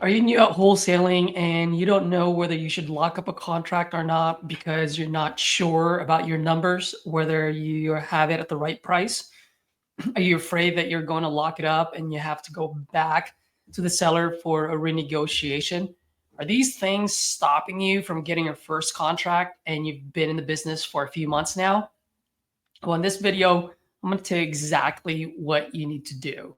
Are you new at wholesaling and you don't know whether you should lock up a contract or not because you're not sure about your numbers, whether you have it at the right price? Are you afraid that you're going to lock it up and you have to go back to the seller for a renegotiation? Are these things stopping you from getting your first contract and you've been in the business for a few months now? Well, in this video, I'm going to tell you exactly what you need to do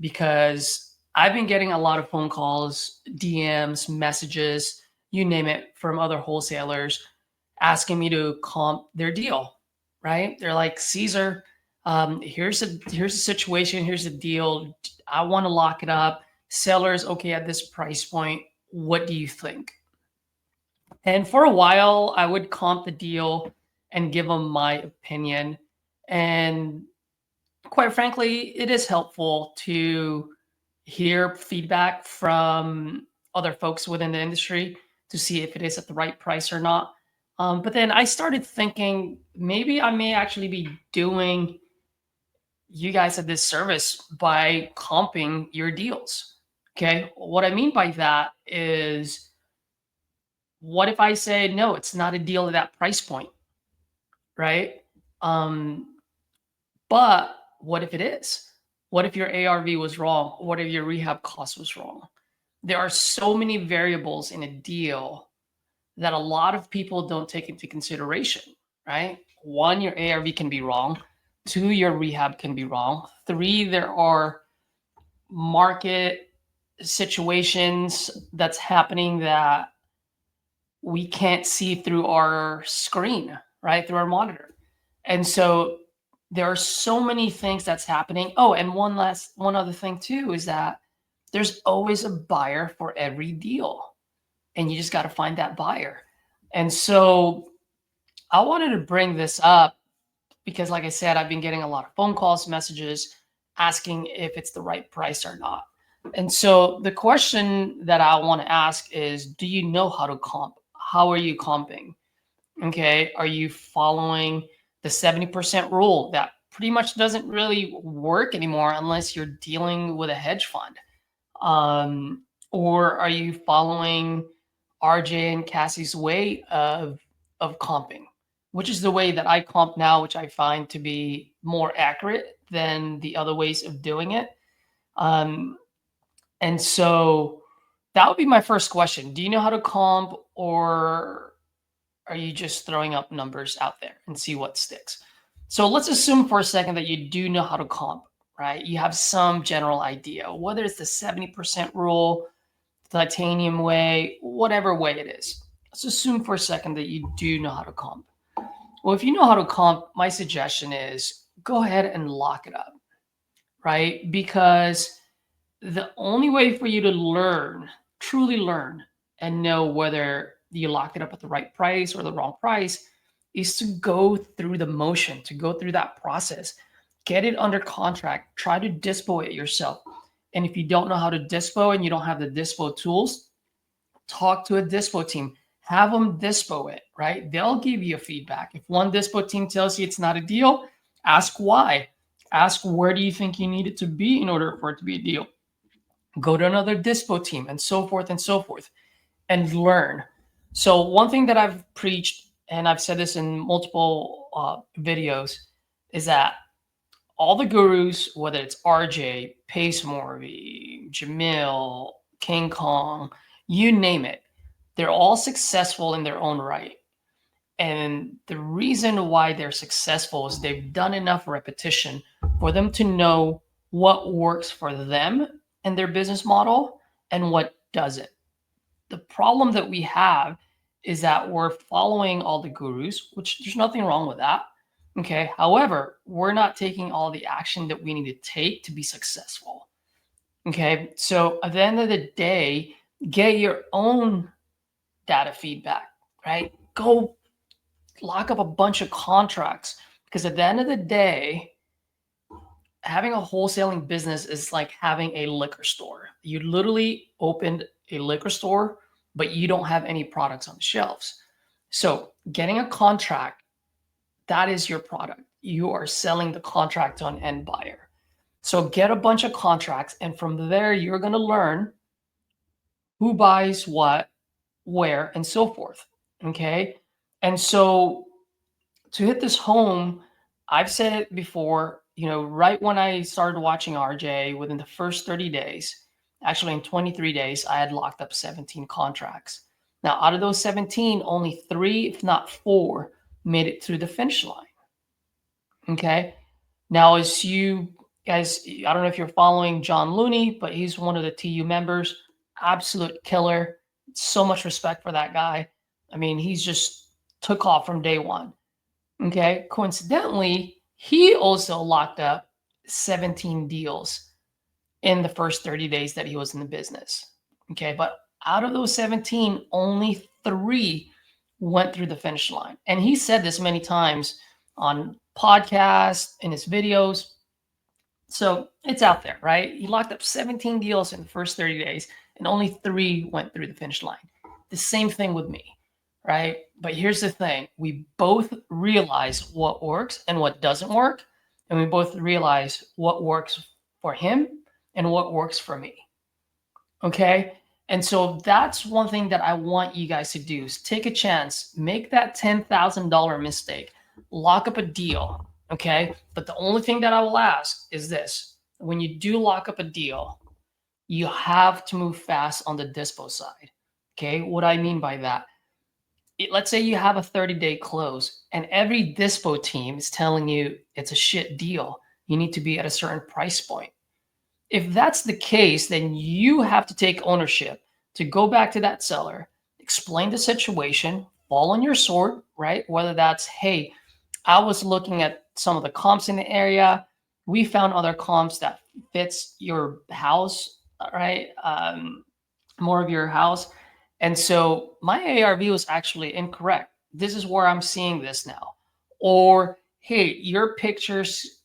because I've been getting a lot of phone calls, DMs, messages, you name it, from other wholesalers asking me to comp their deal, right? They're like, Caesar, here's the situation, here's the deal. I want to lock it up. Seller's okay at this price point. What do you think? And for a while, I would comp the deal and give them my opinion. And quite frankly, it is helpful to hear feedback from other folks within the industry to see if it is at the right price or not. But then I started thinking maybe I may actually be doing you guys a disservice by comping your deals. Okay. What I mean by that is, what if I say, no, it's not a deal at that price point, right? Um, But what if it is? What if your ARV was wrong? What if your rehab cost was wrong? There are so many variables in a deal that a lot of people don't take into consideration, right? One, your ARV can be wrong. Two, your rehab can be wrong. Three, there are market situations that's happening that we can't see through our screen, right? Through our monitor. And so there are so many things that's happening. Oh, and one other thing too is that there's always a buyer for every deal, and you just got to find that buyer. And so I wanted to bring this up because, like I said, I've been getting a lot of phone calls, messages asking if it's the right price or not. And so the question that I want to ask is, do you know how to comp? How are you comping? Okay. Are you following the 70% rule that pretty much doesn't really work anymore unless you're dealing with a hedge fund? Or are you following RJ and Cassie's way of comping, which is the way that I comp now, which I find to be more accurate than the other ways of doing it. Um, and so that would be my first question. Do you know how to comp, or are you just throwing up numbers out there and see what sticks? So let's assume for a second that you do know how to comp, right? You have some general idea, whether it's the 70% rule, titanium way, whatever way it is. Let's assume for a second that you do know how to comp. Well, if you know how to comp, my suggestion is go ahead and lock it up, right? Because the only way for you to learn, truly learn, and know whether you locked it up at the right price or the wrong price is to go through the motion, to go through that process, get it under contract, try to dispo it yourself. And if you don't know how to dispo and you don't have the dispo tools, talk to a dispo team, have them dispo it, right? They'll give you a feedback. If one dispo team tells you it's not a deal, ask why. Ask where do you think you need it to be in order for it to be a deal. Go to another dispo team and so forth, and learn. So one thing that I've preached, and I've said this in multiple videos, is that all the gurus, whether it's RJ, Pace Morby, Jamil, King Kong, you name it, they're all successful in their own right. And the reason why they're successful is they've done enough repetition for them to know what works for them and their business model and what doesn't. The problem that we have is that we're following all the gurus, which there's nothing wrong with that. Okay. However, we're not taking all the action that we need to take to be successful. Okay. So at the end of the day, get your own data feedback, right? Go lock up a bunch of contracts, because at the end of the day, having a wholesaling business is like having a liquor store. You literally opened a liquor store, but you don't have any products on the shelves. So getting a contract, that is your product. You are selling the contract to an end buyer. So get a bunch of contracts, and from there, you're going to learn who buys what, where, and so forth. Okay. And so to hit this home, I've said it before, right when I started watching RJ, within the first 30 days, actually in 23 days, I had locked up 17 contracts. Now, out of those 17, only three, if not four, made it through the finish line. Okay. Now, as you guys, I don't know if you're following John Looney, but he's one of the TU members, absolute killer. So much respect for that guy. I mean, he's just took off from day one. Okay. Coincidentally, he also locked up 17 deals in the first 30 days that he was in the business. Okay. But out of those 17, only three went through the finish line. And he said this many times on podcasts, in his videos. So it's out there, right? He locked up 17 deals in the first 30 days, and only three went through the finish line. The same thing with me, right? But here's the thing, we both realize what works and what doesn't work. And we both realize what works for him and what works for me. Okay. And so that's one thing that I want you guys to do is take a chance, make that $10,000 mistake, lock up a deal. Okay. But the only thing that I will ask is this: when you do lock up a deal, you have to move fast on the dispo side. Okay. What I mean by that, let's say you have a 30-day close and every dispo team is telling you it's a shit deal. You need to be at a certain price point. If that's the case, then you have to take ownership to go back to that seller, explain the situation, fall on your sword, right? Whether that's, hey, I was looking at some of the comps in the area. We found other comps that fits your house, right? More of your house. And so my ARV was actually incorrect. This is where I'm seeing this now. Or, hey, your pictures,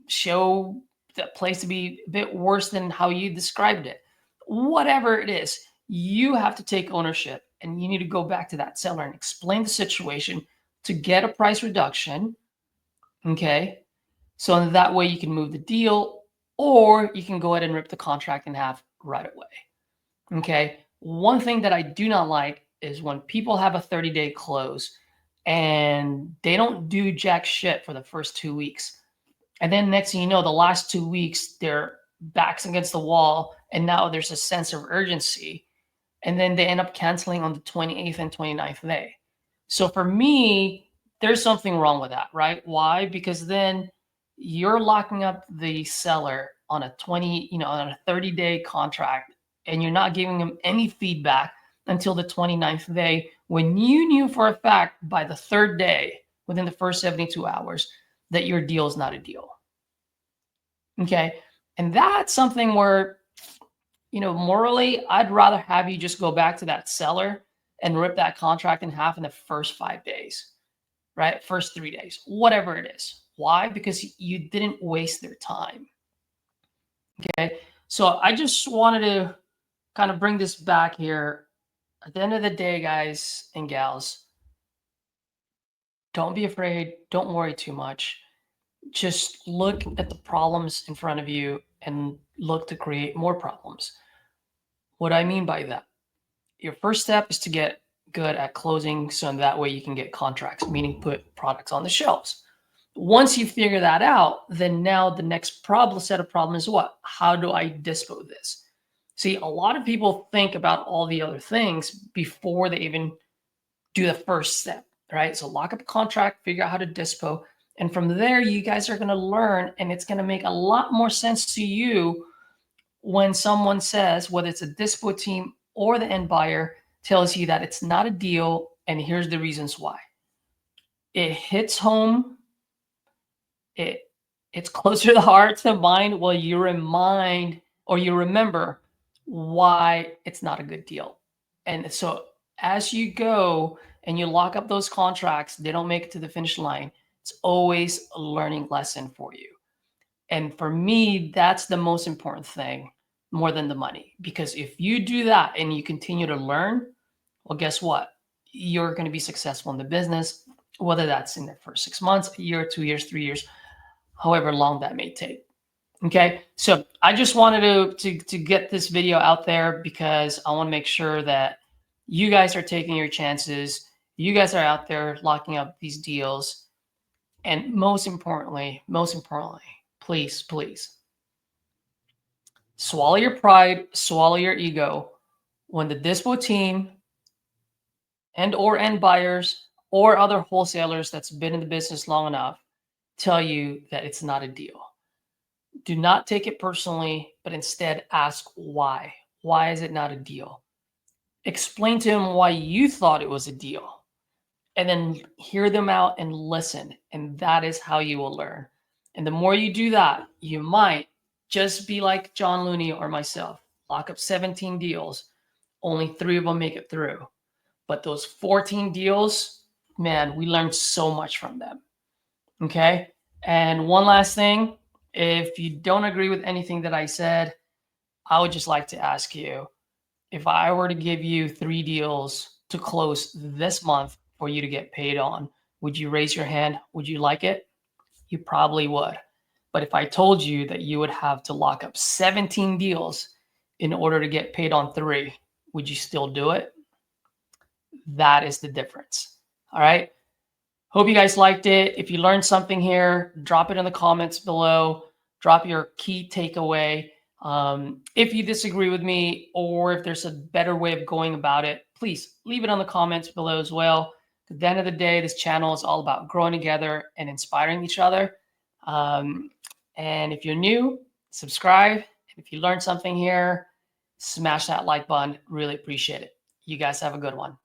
show that place to be a bit worse than how you described it. Whatever it is, you have to take ownership and you need to go back to that seller and explain the situation to get a price reduction. Okay. So that way you can move the deal, or you can go ahead and rip the contract in half right away. Okay. One thing that I do not like is when people have a 30-day close and they don't do jack shit for the first 2 weeks. And then next thing you know, the last 2 weeks, their backs against the wall, and now there's a sense of urgency. And then they end up canceling on the 28th and 29th day. So for me, there's something wrong with that, right? Why? Because then you're locking up the seller on a 30-day contract, and you're not giving them any feedback until the 29th day, when you knew for a fact by the third day, within the first 72 hours, that your deal is not a deal. Okay. And that's something where, morally, I'd rather have you just go back to that seller and rip that contract in half in the first 5 days, right? First 3 days, whatever it is. Why? Because you didn't waste their time. Okay. So I just wanted to kind of bring this back here. At the end of the day, guys and gals, don't be afraid. Don't worry too much. Just look at the problems in front of you and look to create more problems. What I mean by that, your first step is to get good at closing, so that way you can get contracts, meaning put products on the shelves. Once you figure that out, then now the next set of problems is what? How do I dispo this? See, a lot of people think about all the other things before they even do the first step, right? So lock up a contract, figure out how to dispo. And from there, you guys are going to learn, and it's going to make a lot more sense to you when someone says, whether it's a dispo team or the end buyer, tells you that it's not a deal, and here's the reasons why. It hits home. It's closer to the heart to mind. Well, you remember why it's not a good deal. And so as you go and you lock up those contracts, they don't make it to the finish line. It's always a learning lesson for you. And for me, that's the most important thing, more than the money. Because if you do that and you continue to learn, well, guess what? You're going to be successful in the business, whether that's in the first 6 months, a year, 2 years, 3 years, however long that may take. Okay, so I just wanted to get this video out there because I want to make sure that you guys are taking your chances. You guys are out there locking up these deals, and most importantly, please, please swallow your pride, swallow your ego. When the dispo team and end buyers or other wholesalers that's been in the business long enough tell you that it's not a deal, do not take it personally, but instead ask why. Why is it not a deal? Explain to them why you thought it was a deal, and then hear them out and listen. And that is how you will learn. And the more you do that, you might just be like John Looney or myself, lock up 17 deals, only 3 of them make it through. But those 14 deals, man, we learned so much from them. Okay. And one last thing, if you don't agree with anything that I said, I would just like to ask you, if I were to give you 3 deals to close this month for you to get paid on, would you raise your hand? Would you like it? You probably would. But if I told you that you would have to lock up 17 deals in order to get paid on 3, would you still do it? That is the difference. All right. Hope you guys liked it. If you learned something here, drop it in the comments below. Drop your key takeaway. If you disagree with me or if there's a better way of going about it, please leave it on the comments below as well. At the end of the day, this channel is all about growing together and inspiring each other. And if you're new, subscribe. And if you learned something here, smash that like button. Really appreciate it. You guys have a good one.